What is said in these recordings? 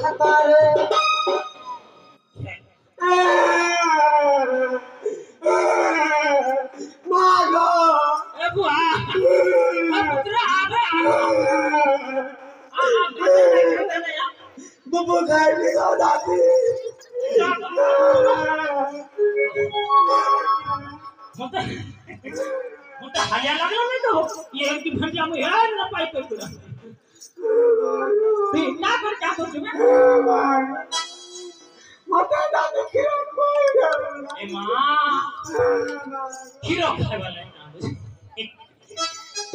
খাতারে মাগো এ বুয়া পুত্র আবে বুবু খাইলি গো দাদি মতে মতে হায়া লাগলো না তো ये की भंडिया में यार ना पाई कर पूरा তুই না कर क्या कर তুমি মতে দাদি খিরা কই গেল এ মা খিরা খাই वाला না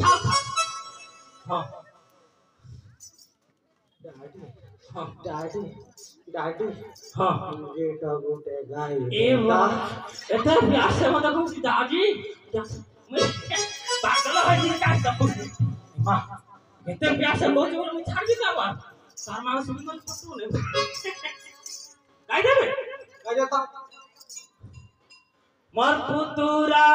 খাও খাও हां दादी दादी हां ये का गोटे गाय ए वाह এটা প্যাসে মত খুশি দাদি পাগল হয়ে গেছে কাজ করো মা এতে প্যাসে লোক বলে আমি ছাড় দিতে আবার তার মা সুন্দর ফটো নে গাই দেবে গায় তা মোর পুতুরা